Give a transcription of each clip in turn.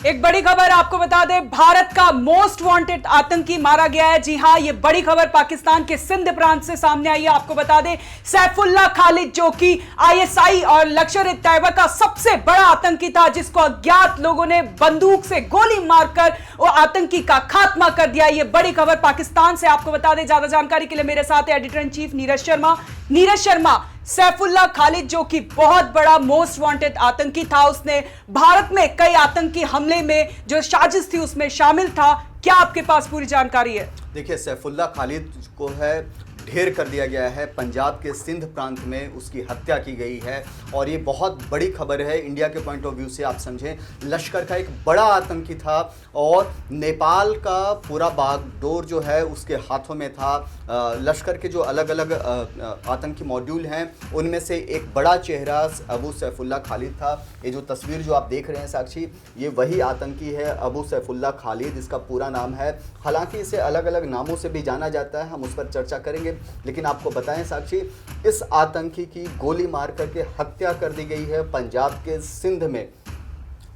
एक बड़ी खबर आपको बता दें, भारत का मोस्ट वांटेड आतंकी मारा गया है। जी हां, ये बड़ी खबर पाकिस्तान के सिंध प्रांत से सामने आई है। आपको बता दें, सैफुल्लाह खालिद जो कि आईएसआई और लश्कर-ए-तैयबा का सबसे बड़ा आतंकी था, जिसको अज्ञात लोगों ने बंदूक से गोली मारकर वो आतंकी का खात्मा कर दिया। ये बड़ी खबर पाकिस्तान से आपको बता दें। ज्यादा जानकारी के लिए मेरे साथ है editor in chief Neeraj Sharma. Neeraj Sharma, Saifullah Khalid जो कि बहुत बड़ा मोस्ट वांटेड आतंकी था, उसने भारत में कई आतंकी हमले में जो साजिश थी उसमें शामिल था। क्या आपके पास पूरी जानकारी है? देखिए, सैफुल्लाह खालिद को है ढेर कर दिया गया है। पंजाब के सिंध प्रांत में उसकी हत्या की गई है और ये बहुत बड़ी खबर है इंडिया के पॉइंट ऑफ व्यू से। आप समझें, लश्कर का एक बड़ा आतंकी था और नेपाल का पूरा बागडोर जो है उसके हाथों में था। लश्कर के जो अलग अलग आतंकी मॉड्यूल हैं उनमें से एक बड़ा चेहरा अबू सैफुल्लाह खालिद था। ये जो तस्वीर जो आप देख रहे हैं साक्षी, ये वही आतंकी है अबू सैफुल्लाह खालिद, इसका पूरा नाम है। हालांकि इसे अलग अलग नामों से भी जाना जाता है, हम उस पर चर्चा करेंगे। लेकिन आपको बताएं साक्षी, इस आतंकी की गोली मार करके हत्या कर दी गई है पंजाब के सिंध में।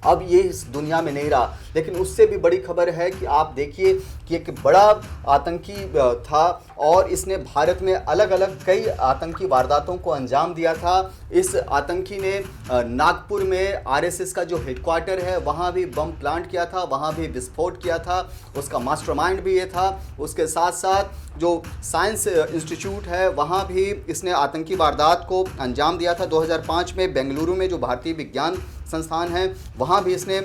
अब ये इस दुनिया में नहीं रहा, लेकिन उससे भी बड़ी खबर है कि आप देखिए कि एक बड़ा आतंकी था और इसने भारत में अलग अलग कई आतंकी वारदातों को अंजाम दिया था। इस आतंकी ने नागपुर में आरएसएस का जो हेडक्वार्टर है वहाँ भी बम प्लांट किया था, वहाँ भी विस्फोट किया था। उसका मास्टरमाइंड भी ये था। उसके साथ साथ जो साइंस इंस्टीट्यूट है वहाँ भी इसने आतंकी वारदात को अंजाम दिया था। 2005 में बेंगलुरु में जो भारतीय विज्ञान संस्थान है वहाँ भी इसने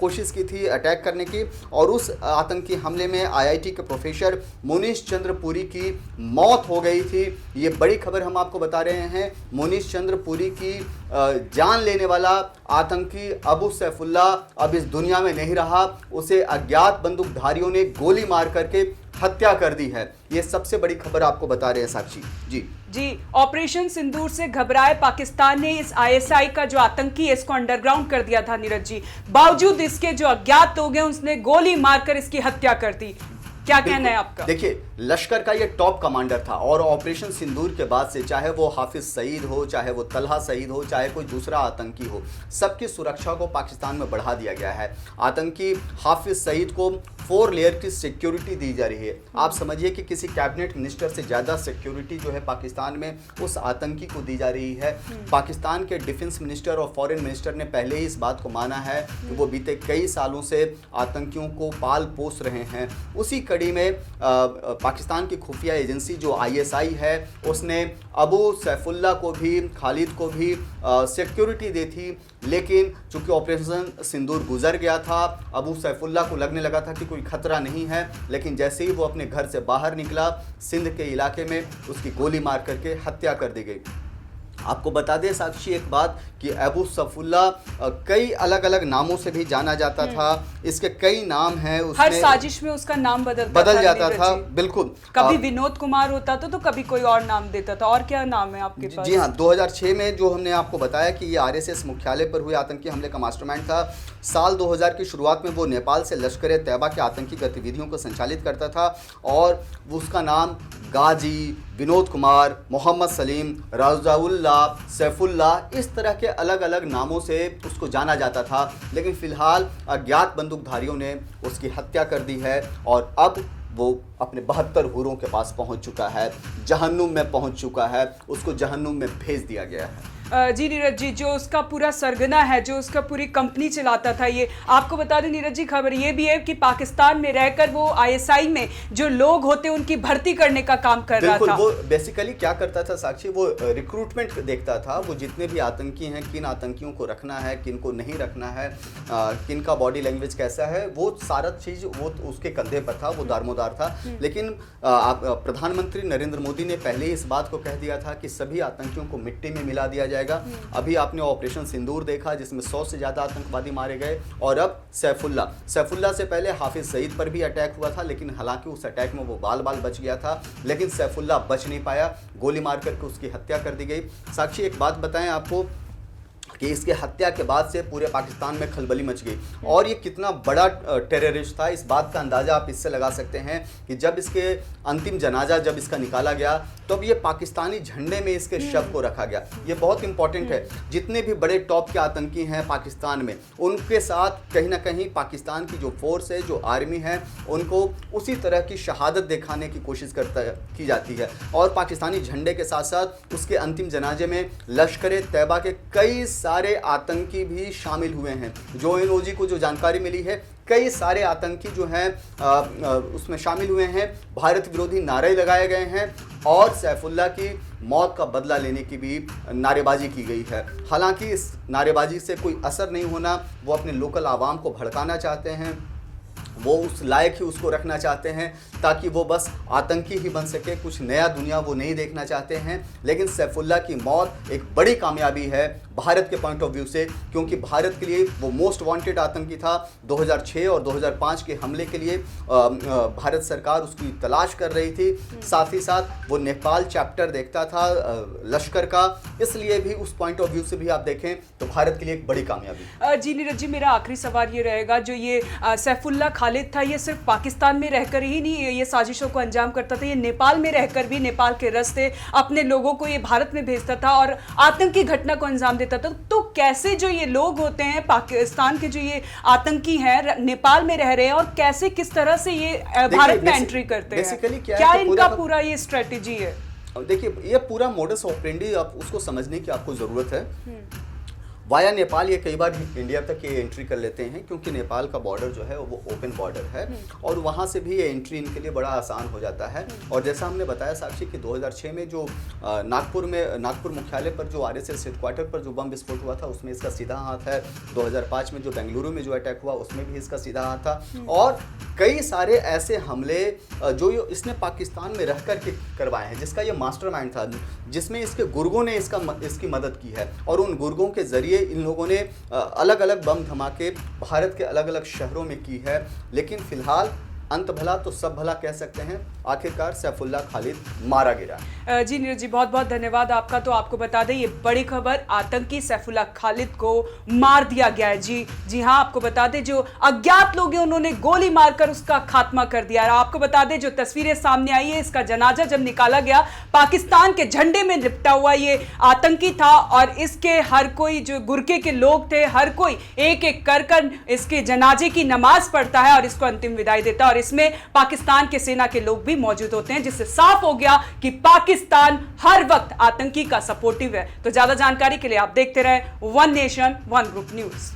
कोशिश की थी अटैक करने की, और उस आतंकी हमले में आईआईटी के प्रोफेसर मुनीश चंद्र पुरी की मौत हो गई थी। ये बड़ी खबर हम आपको बता रहे हैं। मुनीश चंद्र पुरी की जान लेने वाला आतंकी अबू सैफुल्लाह अब इस दुनिया में नहीं रहा। उसे अज्ञात बंदूकधारियों ने गोली मार करके हत्या कर दी है। ये सबसे बड़ी खबर आपको बता रहे हैं साक्षी जी। ऑपरेशन सिंदूर से घबराए पाकिस्तान ने इस आईएसआई का जो आतंकी है इसको अंडरग्राउंड कर दिया था नीरज जी। बावजूद इसके जो अज्ञात लोग हैं उसने गोली मारकर इसकी हत्या कर दी। क्या कहना है आपका? देखिए, लश्कर का ये टॉप कमांडर था और ऑपरेशन सिंदूर के बाद से चाहे वो हाफिज सईद हो, चाहे वो तलहा सईद हो, चाहे कोई दूसरा आतंकी हो, सबकी सुरक्षा को पाकिस्तान में बढ़ा दिया गया है। आतंकी हाफिज सईद को 4 लेयर की सिक्योरिटी दी जा रही है। आप समझिए कि किसी कैबिनेट मिनिस्टर से ज़्यादा सिक्योरिटी जो है पाकिस्तान में उस आतंकी को दी जा रही है। पाकिस्तान के डिफेंस मिनिस्टर और फॉरेन मिनिस्टर ने पहले ही इस बात को माना है कि वो बीते कई सालों से आतंकियों को पाल पोस रहे हैं। उसी कड़ी में पाकिस्तान की खुफिया एजेंसी जो आईएसआई है उसने अबू सैफुल्लाह को भी, खालिद को भी सिक्योरिटी दी थी। लेकिन चूंकि ऑपरेशन सिंदूर गुजर गया था, अबू सैफुल्लाह को लगने लगा था कि कोई खतरा नहीं है, लेकिन जैसे ही वो अपने घर से बाहर निकला, सिंध के इलाके में उसकी गोली मार करके हत्या कर दी गई। आपको बता दें साक्षी एक बात कि अबू सैफुल्लाह कई अलग अलग नामों से भी जाना जाता था। इसके कई नाम हैं। हर साजिश में उसका नाम बदल जाता था। बिल्कुल, कभी विनोद कुमार होता था तो कभी कोई और नाम देता था। और क्या नाम है आपके पास? जी हाँ, 2006 में जो हमने आपको बताया कि ये आरएसएस मुख्यालय पर हुए आतंकी हमले का मास्टरमाइंड था। साल 2000 की शुरुआत में वो नेपाल से लश्कर-ए-तैयबा के आतंकी गतिविधियों को संचालित करता था और उसका नाम गाजी, विनोद कुमार, मोहम्मद सलीम, रजाउल्लाह, सैफुल्लाह, इस तरह के अलग अलग नामों से उसको जाना जाता था। लेकिन फिलहाल अज्ञात बंदूकधारियों ने उसकी हत्या कर दी है और अब वो अपने 72 हुरों के पास पहुंच चुका है, जहन्नुम में पहुंच चुका है। उसको जहन्नुम में भेज दिया गया है। जी नीरज जी, जो उसका पूरा सरगना है, जो उसका पूरी कंपनी चलाता था, ये आपको बता दें नीरज जी, खबर ये भी है कि पाकिस्तान में रहकर वो आईएसआई में जो लोग होते उनकी भर्ती करने का काम कर रहा था। वो बेसिकली क्या करता था साक्षी, वो रिक्रूटमेंट देखता था। वो जितने भी आतंकी हैं, किन आतंकियों को रखना है, किन को नहीं रखना है, किन का बॉडी लैंग्वेज कैसा है, वो सारा चीज़ वो उसके कंधे पर था, वो दारमोदार था। लेकिन प्रधानमंत्री नरेंद्र मोदी ने पहले ही इस बात को कह दिया था कि सभी आतंकियों को मिट्टी में मिला दिया जाएगा। अभी आपने ऑपरेशन सिंदूर देखा जिसमें 100 से ज्यादा आतंकवादी मारे गए, और अब सैफुल्लाह से पहले हाफिज सईद पर भी अटैक हुआ था, लेकिन हालांकि उस अटैक में वो बाल बच गया था। लेकिन सैफुल्लाह बच नहीं पाया, गोली मार करके उसकी हत्या कर दी गई। साक्षी एक बात बताएं आपको, कि इसके हत्या के बाद से पूरे पाकिस्तान में खलबली मच गई। और ये कितना बड़ा टेररिस्ट था, इस बात का अंदाज़ा आप इससे लगा सकते हैं कि जब इसके अंतिम जनाजा जब इसका निकाला गया तो अब ये पाकिस्तानी झंडे में इसके शव को रखा गया। ये बहुत इंपॉर्टेंट है। जितने भी बड़े टॉप के आतंकी हैं पाकिस्तान में, उनके साथ कहीं ना कहीं पाकिस्तान की जो फोर्स है, जो आर्मी है, उनको उसी तरह की शहादत दिखाने की कोशिश की जाती है। और पाकिस्तानी झंडे के साथ साथ उसके अंतिम जनाजे में लश्कर तैयबा के कई सारे आतंकी भी शामिल हुए हैं। जो एनओजी को जो जानकारी मिली है, कई सारे आतंकी जो हैं उसमें शामिल हुए हैं। भारत विरोधी नारे लगाए गए हैं और सैफुल्लाह की मौत का बदला लेने की भी नारेबाजी की गई है। हालांकि इस नारेबाजी से कोई असर नहीं होना, वो अपने लोकल आवाम को भड़काना चाहते हैं, वो उस लायक ही उसको रखना चाहते हैं ताकि वो बस आतंकी ही बन सके, कुछ नया दुनिया वो नहीं देखना चाहते हैं। लेकिन सैफुल्लाह की मौत एक बड़ी कामयाबी है भारत के पॉइंट ऑफ व्यू से, क्योंकि भारत के लिए वो मोस्ट वांटेड आतंकी था। 2006 और 2005 के हमले के लिए भारत सरकार उसकी तलाश कर रही थी। साथ ही साथ वो नेपाल चैप्टर देखता था लश्कर का, इसलिए भी उस पॉइंट ऑफ व्यू से भी आप देखें तो भारत के लिए एक बड़ी कामयाबी। जी नीरज जी, मेरा आखिरी सवाल ये रहेगा, जो ये सैफुल्लाह खालिद था, ये सिर्फ पाकिस्तान में रहकर ही नहीं ये साजिशों को अंजाम करता था, ये नेपाल में रहकर भी नेपाल के रास्ते अपने लोगों को ये भारत में भेजता था और आतंकी घटना को अंजाम देता था। तो कैसे जो ये लोग होते हैं पाकिस्तान के, जो ये आतंकी हैं, नेपाल में रह रहे हैं और कैसे किस तरह से ये भारत में एंट्री करते हैं, क्या इनका पूरा ये स्ट्रेटेजी है? देखिए, ये पूरा मोडस ऑपरेंडी आप उसको समझने की आपको ज़रूरत है। वाया नेपाल ये कई बार इंडिया तक ये एंट्री कर लेते हैं, क्योंकि नेपाल का बॉर्डर जो है वो ओपन बॉर्डर है और वहाँ से भी ये एंट्री इनके लिए बड़ा आसान हो जाता है। और जैसा हमने बताया साक्षी कि 2006 में जो नागपुर मुख्यालय पर जो आरएसएस हेडक्वार्टर पर जो बम विस्फोट हुआ था, उसमें इसका सीधा हाथ है। 2005 में जो बेंगलुरु में जो अटैक हुआ, उसमें भी इसका सीधा हाथ था। और कई सारे ऐसे हमले जो इसने पाकिस्तान में रह कर के करवाए हैं, जिसका ये मास्टरमाइंड था, जिसमें इसके गुर्गों ने इसकी मदद की है। और उन गुर्गों के ज़रिए इन लोगों ने अलग अलग बम धमाके भारत के अलग अलग शहरों में की है। लेकिन फिलहाल अंत भला तो सब भला कह सकते हैं, आखिरकार सैफुल्लाह खालिद मारा गिरा। जी नीरज जी, बहुत बहुत धन्यवाद आपका। तो आपको बता दें ये बड़ी खबर, आतंकी सैफुल्लाह खालिद को मार दिया गया है। जी हाँ, आपको बता दें जो अज्ञात लोग हैं उन्होंने गोली मारकर उसका खात्मा कर दिया है। आपको बता दें जो तस्वीरें सामने आई है, इसका जनाजा जब निकाला गया, पाकिस्तान के झंडे में लिपटा हुआ ये आतंकी था और इसके हर कोई जो गुरके के लोग थे, हर कोई एक एक कर इसके जनाजे की नमाज पढ़ता है और इसको अंतिम विदाई देता है। और इसमें पाकिस्तान के सेना के लोग भी मौजूद होते हैं, जिससे साफ हो गया कि पाकिस्तान हर वक्त आतंकी का सपोर्टिव है। तो ज्यादा जानकारी के लिए आप देखते रहे one nation one group news.